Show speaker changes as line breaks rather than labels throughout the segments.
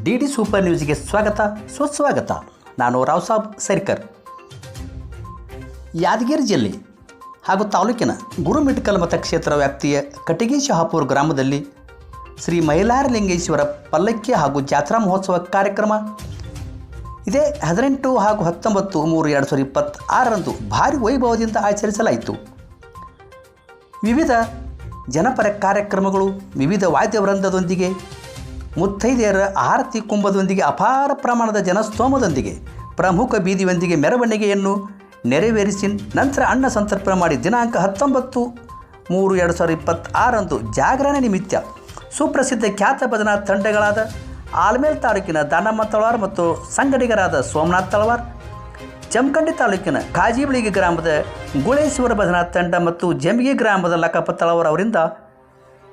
D super ನ್ಯೂಸ್ಗೆ ಸ್ವಾಗತ ಸುಸ್ವಾಗತ. ನಾನು ರಾವ್ ಸಾಬ್ ಸರ್ಕರ್. ಯಾದಗಿರಿ ಜಿಲ್ಲೆ ಹಾಗೂ ತಾಲೂಕಿನ ಗುರುಮಿಟ್ಕಲ್ ಮತಕ್ಷೇತ್ರ ವ್ಯಾಪ್ತಿಯ ಕಟಗಿ ಶಹಾಪುರ ಗ್ರಾಮದಲ್ಲಿ ಶ್ರೀ ಮೈಲಾರಲಿಂಗೇಶ್ವರ ಪಲ್ಲಕ್ಕಿ ಹಾಗೂ ಜಾತ್ರಾ ಮಹೋತ್ಸವ ಕಾರ್ಯಕ್ರಮ ಇದೇ 18 ಹಾಗೂ 19/3/2026 ಭಾರಿ ವೈಭವದಿಂದ ಆಚರಿಸಲಾಯಿತು. ವಿವಿಧ ಜನಪರ ಕಾರ್ಯಕ್ರಮಗಳು, ವಿವಿಧ ವಾದ್ಯವೃಂದದೊಂದಿಗೆ, ಮುತ್ತೈದೆಯರ ಆರತಿ ಕುಂಭದೊಂದಿಗೆ, ಅಪಾರ ಪ್ರಮಾಣದ ಜನಸ್ತೋಮದೊಂದಿಗೆ, ಪ್ರಮುಖ ಬೀದಿಯೊಂದಿಗೆ ಮೆರವಣಿಗೆಯನ್ನು ನೆರವೇರಿಸಿ ನಂತರ ಅನ್ನ ಸಂತರ್ಪಣೆ ಮಾಡಿ ದಿನಾಂಕ 19/3/2026 ಜಾಗರಣೆ ನಿಮಿತ್ತ ಸುಪ್ರಸಿದ್ಧ ಖ್ಯಾತ ಭಜನಾ ತಂಡಗಳಾದ ಆಲ್ಮೇಲ್ ತಾಲೂಕಿನ ದಾನಮ್ಮ ತಳವಾರ್ ಮತ್ತು ಸಂಗಡಿಗರಾದ ಸೋಮನಾಥ್ ತಳವಾರ್, ಜಮಖಂಡಿ ತಾಲೂಕಿನ ಕಾಜಿಬಳಿಗಿ ಗ್ರಾಮದ ಗುಳೇಶ್ವರ ಭಜನಾ ತಂಡ ಮತ್ತು ಜಮಿಗಿ ಗ್ರಾಮದ ಲಕ್ಕಪ್ಪ ತಳವಾರ್ ಅವರಿಂದ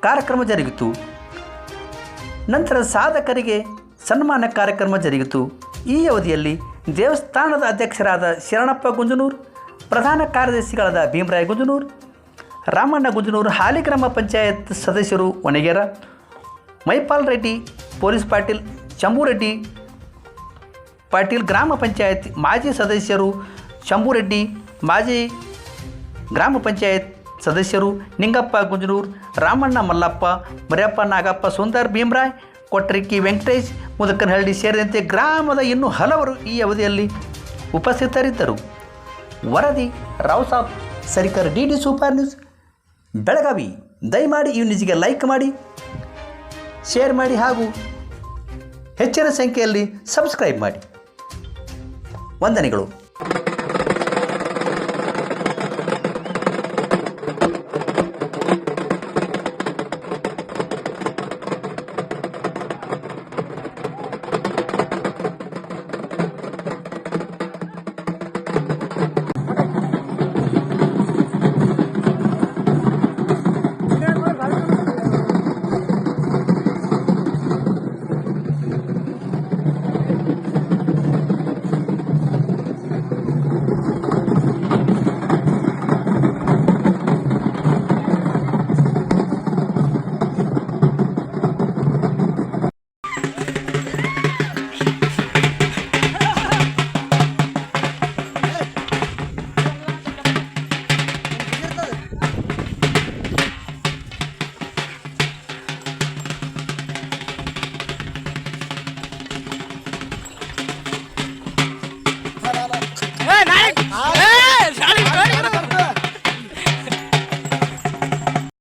ಕಾರ್ಯಕ್ರಮ ಜರುಗಿತು. ನಂತರ ಸಾಧಕರಿಗೆ ಸನ್ಮಾನ ಕಾರ್ಯಕ್ರಮ ಜರುಗಿತು. ಈ ಅವಧಿಯಲ್ಲಿ ದೇವಸ್ಥಾನದ ಅಧ್ಯಕ್ಷರಾದ ಶರಣಪ್ಪ ಗುಂಜನೂರು, ಪ್ರಧಾನ ಕಾರ್ಯದರ್ಶಿಗಳಾದ ಭೀಮರಾಯ ಗುಂಜನೂರು, ರಾಮಣ್ಣ ಗುಂಜನೂರು, ಹಾಲಿ ಗ್ರಾಮ ಪಂಚಾಯತ್ ಸದಸ್ಯರು ಒಣಗೇರ, ಮೈಪಾಲ್ ರೆಡ್ಡಿ, ಪೊಲೀಸ್ ಪಾಟೀಲ್, ಶಂಭೂರೆಡ್ಡಿ ಪಾಟೀಲ್, ಗ್ರಾಮ ಪಂಚಾಯತ್ ಮಾಜಿ ಸದಸ್ಯರು ಶಂಭೂರೆಡ್ಡಿ, ಮಾಜಿ ಗ್ರಾಮ ಪಂಚಾಯತ್ ಸದಸ್ಯರು ನಿಂಗಪ್ಪ ಗುಂಜನೂರು, ರಾಮಣ್ಣ ಮಲ್ಲಪ್ಪ, ಮರ್ಯಪ್ಪ ನಾಗಪ್ಪ, ಸುಂದರ್, ಭೀಮರಾಯ್, ಕೊಟ್ರಿಕ್ಕಿ ವೆಂಕಟೇಶ್, ಮುದಕನಹಳ್ಳಿ ಸೇರಿದಂತೆ ಗ್ರಾಮದ ಇನ್ನೂ ಹಲವರು ಈ ಅವಧಿಯಲ್ಲಿ ಉಪಸ್ಥಿತರಿದ್ದರು. ವರದಿ Rao Saab Sarkar, D super news, Belagavi. ದಯಮಾಡಿ ಈ ನ್ಯೂಸ್ಗೆ ಲೈಕ್ ಮಾಡಿ, ಶೇರ್ ಮಾಡಿ ಹಾಗೂ ಹೆಚ್ಚಿನ ಸಂಖ್ಯೆಯಲ್ಲಿ ಸಬ್ಸ್ಕ್ರೈಬ್ ಮಾಡಿ. ವಂದನೆಗಳು.